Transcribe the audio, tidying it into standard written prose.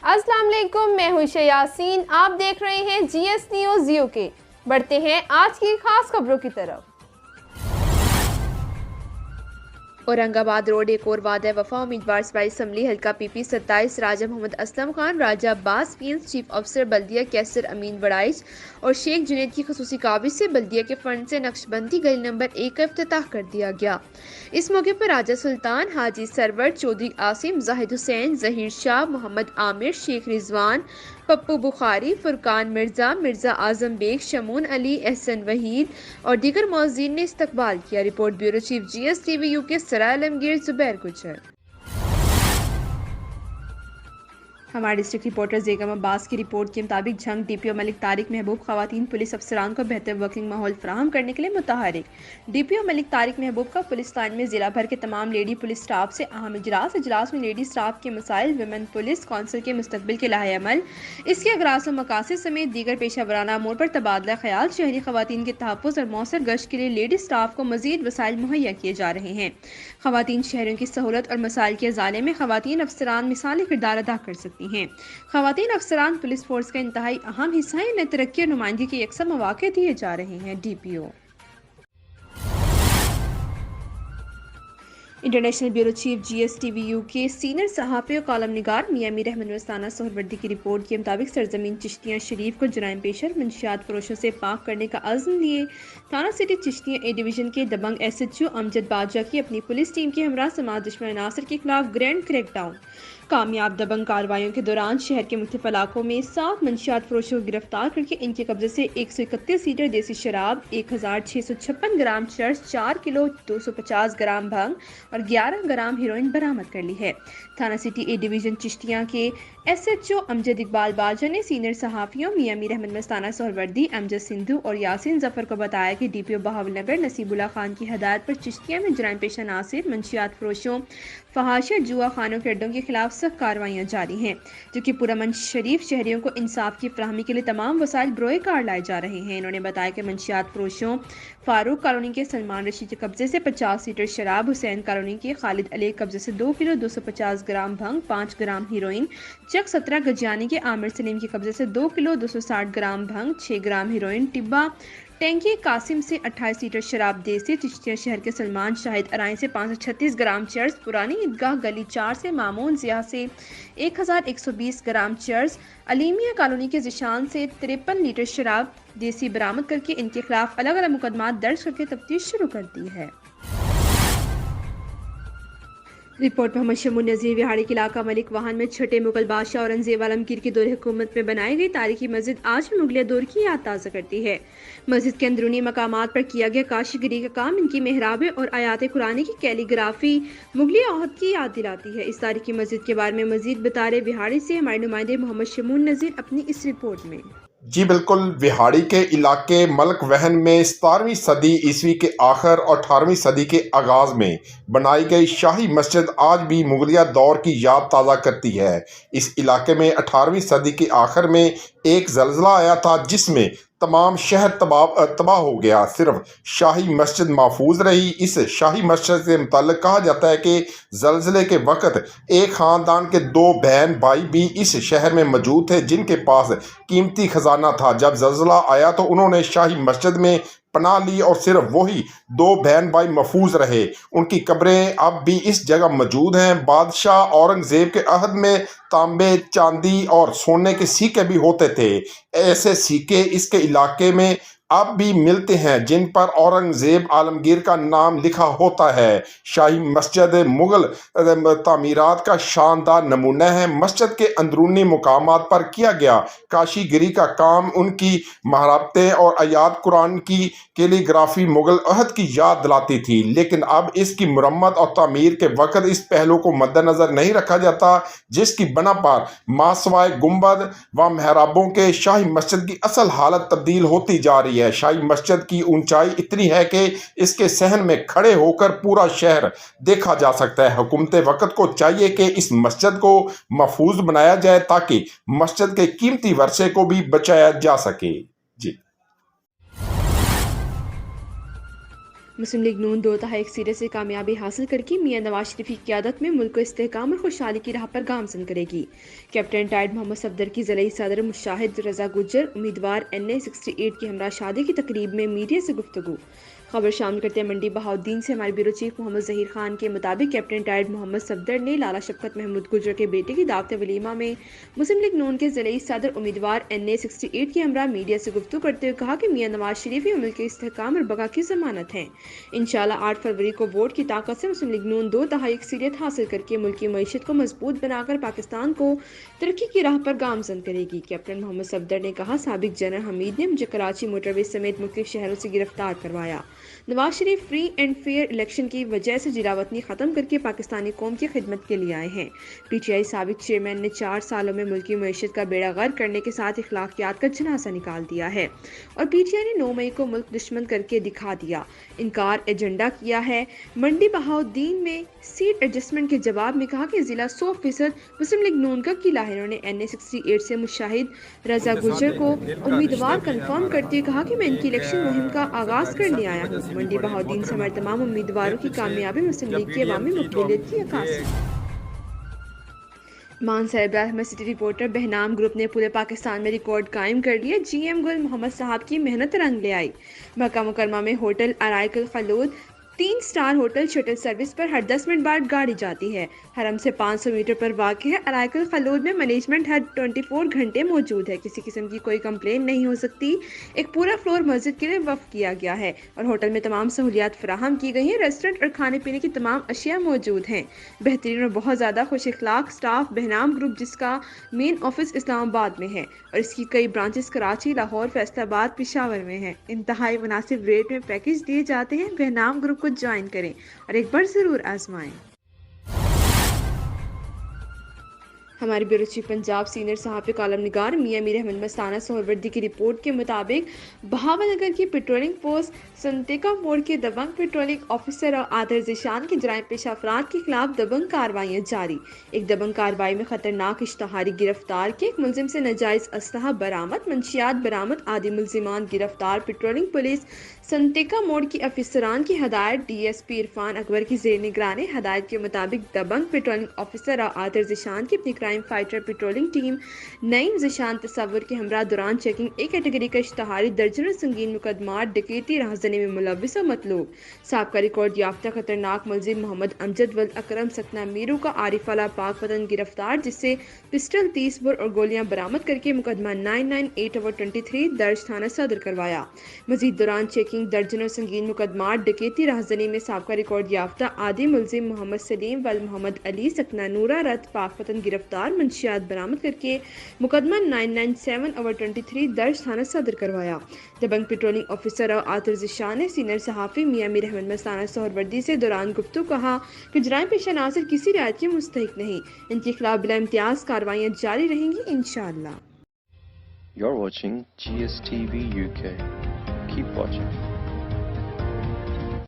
अस्सलाम वालेकुम, मैं हूं यासीन। आप देख रहे हैं GS न्यूज़ UK। बढ़ते हैं आज की खास खबरों की तरफ। औरंगाबाद रोड एक और वादा वफा उम्मीदवार सराई असम्बली हल्का PP 27 राजा मोहम्मद असलम खान, राजा अब्बास पीएस चीफ अफसर बल्दिया कैसर अमीन वड़ाइच और शेख जुनेद की खसूसी काबिज से बल्दिया के फंड से नक्शबंदी गली नंबर 1 का इफ्तिताह कर दिया गया। इस मौके पर राजा सुल्तान, हाजी सरवर, चौधरी आसिम, जाहिद हुसैन, जहीर शाह, मोहम्मद आमिर, शेख रिजवान, पप्पू बुखारी, फुरकान मिर्जा, मिर्जा आजम बेग, शमून अली, एहसन वहीद और दीगर मौज़ीन ने इस्तकबाल किया। Report bureau chief GS TV UK सराय आलमगीर जुबैर गुजर। हमारे डिस्ट्रिक्ट रिपोर्टर जेगम अब्बास की रिपोर्ट के मुताबिक झंग DPO मलिक तारिक महबूब खवातीन पुलिस अफसरान को बेहतर वर्किंग माहौल फराहम करने के लिए मुतहरिक। DPO मलिक तारिक महबूब का पुलिस लाइन में जिला भर के तमाम लेडी पुलिस स्टाफ से अहम इजलास में लेडी स्टाफ के मसाइल, विमेन पुलिस काउंसिल के मुस्तकबिल के लाहे अमल, इसके अगरास व मकासद समेत दीगर पेशा वराना अमूर पर तबादला ख्याल, शहरी खवातीन के तहफ़्फ़ुज़ और मौसर गश्त के लिए लेडी स्टाफ को मज़ीद वसाइल मुहैया किए जा रहे हैं। खवातीन शहरियों की सहूलत और मसाइल के अजाले में खवातीन अफसरान मिसाली किरदार अदा कर सकती हैं। खवातीन अफसरान पुलिस फोर्स का इंतहाई अहम हिस्सा है। इन्हें तरक्की और नुमाइंदगी के यकसर मौके दिए जा रहे हैं। DPO international bureau chief GS TV UK senior सहाफ़ी और कॉलम निगार मियां मीर अहमद रस्ताना सोहरवर्दी की रिपोर्ट के मुताबिक सरजमीन चिश्तियाँ शरीफ को जराइम पेशर मंशियात फरोशों से पाक करने का अज़्म लिए थाना सिटी चिश्तियाँ A डिवीज़न के दबंग SHO अमजद बादशाह की अपनी पुलिस टीम के हमरा समाज दुश्मन अनासर के खिलाफ ग्रैंड क्रैकडाउन। कामयाब दबंग कार्रवाइयों के दौरान शहर के मुख्तलिफ इलाकों में 7 मंशियात फरोशों को गिरफ्तार करके इनके कब्जे से 131 लीटर देसी शराब, 1656 ग्राम चर्स, 4 किलो 250 ग्राम भंग और 11 ग्राम हीरोइन बरामद कर ली है। थाना सिटी A डिवीज़न चिश्तियाँ के SHO अमजद इकबाल बादशाह ने सीनियर सहाफ़ियों मियां मीर अहमद मस्ताना सोहरवर्दी, अमजद सिंधु और यासीन जफर को बताया कि DPO बहावलनगर नसीबुल्ला खान की हदायत पर चिश्तियाँ में जराइम पेशा नासिर, मंशियात फरोशों, फहाशा जुआ खानों के अड्डों के खिलाफ सख्त कार्रवाइयाँ जारी हैं, जो कि पुरअमन शरीफ शहरियों को इंसाफ की फराहमी के लिए तमाम वसाइल बरोए कार लाए जा रहे हैं। इन्होंने बताया कि मंशियात फरोशों फारूक कॉलोनी के सलमान रशीद के कब्जे से 50 लीटर शराब, हुसैन कॉलोनी के खालिद अली कब्जे से 2 किलो 250 ग्राम भंग, 5 ग्राम हीरोइन, चक 17 गजियानी के आमिर सलीम के कब्जे से 2 किलो 260 ग्राम भंग, 6 ग्राम हीरोइन, टिब्बा टैंकी कासिम से 28 लीटर शराब देसी, चिश्तिया शहर के सलमान शाहिद अराई से 536 ग्राम चर्स, पुरानी ईदगाह गली 4 से मामून जिया से 1120 ग्राम चर्स, अलीमिया कॉलोनी के जिशान से 53 लीटर शराब देसी बरामद करके इनके खिलाफ अलग अलग मुकदमात दर्ज करके तफ्तीश शुरू कर दी है। रिपोर्ट मोहम्मद शमून नज़ीर विहाड़ी के इलाका मलिक वाहन में छठे मुगल बादशाह औरंगजेब आलमगीर की दौर हुकूमत में बनाई गई तारीखी मस्जिद आज भी मुगलिया दौर की याद ताज़ा करती है। मस्जिद के अंदरूनी मकामात पर किया गया काशीगरी का काम इनकी मेहराबें और आयात कुरानी की कैलीग्राफी मुगलिया अहद की याद दिलाती है। इस तारीखी मस्जिद के बारे में मजीद बता रहे विहाड़ी से हमारे नुमाइंदे मोहम्मद शमून नज़ीर अपनी इस रिपोर्ट में। जी बिल्कुल, विहाड़ी के इलाके मलक वहन में 17वीं सदी ईस्वी के आखिर और 18वीं सदी के आगाज़ में बनाई गई शाही मस्जिद आज भी मुगलिया दौर की याद ताज़ा करती है। इस इलाके में 18वीं सदी के आखिर में एक ज़लज़ला आया था जिसमें तमाम शहर तबाह हो गया, सिर्फ शाही मस्जिद महफूज रही। इस शाही मस्जिद से मुताल्लिक़ कहा जाता है कि ज़लज़ले के वक़्त एक ख़ानदान के 2 बहन भाई भी इस शहर में मौजूद थे जिनके पास कीमती ख़जाना था। जब ज़लज़ला आया तो उन्होंने शाही मस्जिद में पनाह ली और सिर्फ वही 2 बहन भाई महफूज रहे। उनकी कब्रें अब भी इस जगह मौजूद हैं। बादशाह औरंगज़ेब के अहद में तांबे, चांदी और सोने के सिक्के भी होते थे। ऐसे सिक्के इसके इलाके में अब भी मिलते हैं जिन पर औरंगज़ेब आलमगीर का नाम लिखा होता है। शाही मस्जिद मुग़ल तामीरात का शानदार नमूना है। मस्जिद के अंदरूनी मकामात पर किया गया काशीगिरी का काम उनकी महारतें और आयात कुरान की कैलीग्राफी मुग़ल अहद की याद दिलाती थी, लेकिन अब इसकी मुरम्मत और तामीर के वक़्त इस पहलू को मद्देनज़र नहीं रखा जाता, जिसकी बना पर मासवाए गुंबद व महराबों के शाही मस्जिद की असल हालत तब्दील होती जा रही है। शाही मस्जिद की ऊंचाई इतनी है कि इसके सहन में खड़े होकर पूरा शहर देखा जा सकता है। हुकूमत वक्त को चाहिए कि इस मस्जिद को महफूज बनाया जाए ताकि मस्जिद के कीमती वर्षे को भी बचाया जा सके। जी मुस्लिम लीग नून दो तहा एक सिरे से कामयाबी हासिल करके मियां नवाज शरीफ की क़यादत में मुल्क को इस्तेहकाम और खुशहाली की राह पर गामजन करेगी। कैप्टन टाइड मोहम्मद सफदर की ज़िले सदर मुशाहिद रजा गुज्जर उम्मीदवार NA 68 की हमरा शादी की तकरीब में मीडिया से गुफ्तगू। खबर शामिल करते हैं मंडी बहाउद्दीन से हमारे ब्यूरो चीफ मोहम्मद जहीर खान के मुताबिक कैप्टन टाइड मोहम्मद सफदर ने लाला शफकत महमूद गुजर के बेटे की दावत वलीमा में मुस्लिम लीग नून के ज़िले सदर उम्मीदवार NA 68 की हमरा मीडिया से गुफ्तगू करते हुए कहा कि मियां नवाज शरीफ ही मुल्क के इस्तेहकाम और बका की ज़मानत हैं। इंशाल्लाह 8 फरवरी को वोट की ताकत से मुस्लिम लीग नून दो तहा अक्सरियत हासिल करके मुल्क की मईशत को मजबूत बनाकर पाकिस्तान को तरक्की की राह पर गामजन करेगी। कैप्टन मोहम्मद सफदर ने कहा, साबिक जनरल हमीद ने मुझे कराची मोटरवे समेत मुख्तलिफ शहरों से गिरफ्तार करवाया। Nawaz Sharif free and fair election की वजह से जिलावतनी खत्म करके पाकिस्तानी कौम की खिदमत के लिए आए हैं। PTI साबिक चेयरमैन ने 4 सालों में मुल्क की मईशत का बेड़ा गर्क करने के साथ इखलाकियात का जनाजा निकाल दिया है और PTI ने 9 मई को मुल्क दुश्मन करके दिखा दिया, इनकार एजेंडा किया है। मंडी बहाउद्दीन में सीट एडजस्टमेंट के जवाब में कहा कि जिला 100% मुस्लिम लीग नून का किला है। उन्होंने NA 68 से मुशाहिद रजा गुजर को उम्मीदवार कंफर्म करते हुए कहा कि मैं इनकी इलेक्शन मुहिम का आगाज करने आया हूँ। मंडी बहाउद्दीन से हमारे तमाम उम्मीदवारों की कामयाबी मुस्लिम लीग की अवामी मकबूलियत की अक्कासी। मानसर अहमद सिटी रिपोर्टर बहनाम ग्रुप ने पूरे पाकिस्तान में रिकॉर्ड कायम कर लिया। GM गुल मोहम्मद साहब की मेहनत रंग ले आई। मक्का मुकरमा में होटल अराइकुल खलूद 3 स्टार होटल शटल सर्विस पर हर 10 मिनट बाद गाड़ी जाती है। हरम से 500 मीटर पर वाक़ है। अराइकुल खलूद में मैनेजमेंट हर 24 घंटे मौजूद है। किसी किस्म की कोई कंप्लेन नहीं हो सकती। एक पूरा फ्लोर मस्जिद के लिए वक्फ किया गया है और होटल में तमाम सहूलियात फराहम की गई हैं। रेस्टोरेंट और खाने पीने की तमाम अशिया मौजूद हैं। बेहतरीन और बहुत ज़्यादा खुश इखलाक स्टाफ बहनाम ग्रुप, जिसका मेन ऑफिस इस्लामाबाद में है और इसकी कई ब्रांचेस कराची, लाहौर, फैसलाबाद, पेशावर में हैं। इंतहाई मुनासिब रेट में पैकेज दिए जाते हैं। बहनाम ग्रुप को ज्वाइन करें और एक बार ज़रूर आजमाएं। हमारे ब्यूरो चीफ पंजाब सीनियर सहाफ़ी कॉलम निगार मियां मीर अहमद मस्ताना सोहरवर्दी की रिपोर्ट के मुताबिक बहावलनगर की पेट्रोलिंग पोस्ट संतिका मोड़ के दबंग पेट्रोलिंग ऑफिसर और आदर ज़िशान के जराइम पेशा अफराद के खिलाफ दबंग कार्रवाइयाँ जारी। एक दबंग कार्रवाई में खतरनाक इश्तहारी गिरफ्तार के, एक मुलजिम से नाजायज़ असलहा बरामद, मंशियात बरामद, आदि मुलजिमान गिरफ्तार। पेट्रोलिंग पुलिस संतिका मोड़ की अफसरान की हदायत DSP इरफान अकबर की ज़ेर निगरानी हदायत के मुताबिक दबंग पेट्रोलिंग ऑफिसर और आदर ज़िशान की अपनी crime fighter patrolling team Naeem Zeeshan Tasawwur के हमरा दौरान चेकिंग एक कैटेगरी का इश्तहारी दर्जनों संगीन मुकदमात, डकैती, राहज़नी में मुलव्विस और मतलूब। साबका रिकॉर्ड याफ्ता खतरनाक मुलजिम मोहम्मद अमजद वल्द अकरम सतना मीरू का आरिफ अला पाक वतन गिरफ्तार, जिससे पिस्टल 30 बोर और गोलियां बरामद करके मुकदमा 998/23 दर्ज थाना सदर करवाया। मजीद दौरान चेकिंग दर्जनों संगीन मुकदमात, डकैती, राहज़नी में साबका रिकॉर्ड याफ्ता आदि मुलजिम मोहम्मद सलीम वल मोहम्मद अली सकना नूरा रत पाक वतन गिरफ्तार, मंशियात बरामद करके मुकदमा 997/23 दर्ज थाना सदर करवाया। दबंग पेट्रोलिंग ऑफिसर और आतर ज़िशान ने सीनियर सहाफ़ी मियां मीर अहमद मस्ताना सोहरवर्दी से दौरान गुफ्तगू कहा कि जराइम पेशा नाज़िर किसी रियायत के मुस्तहिक नहीं, इनके खिलाफ बिला इम्तियाज कार्रवाइयाँ जारी रहेंगी इंशाअल्लाह। You're watching GSTV UK. Keep watching.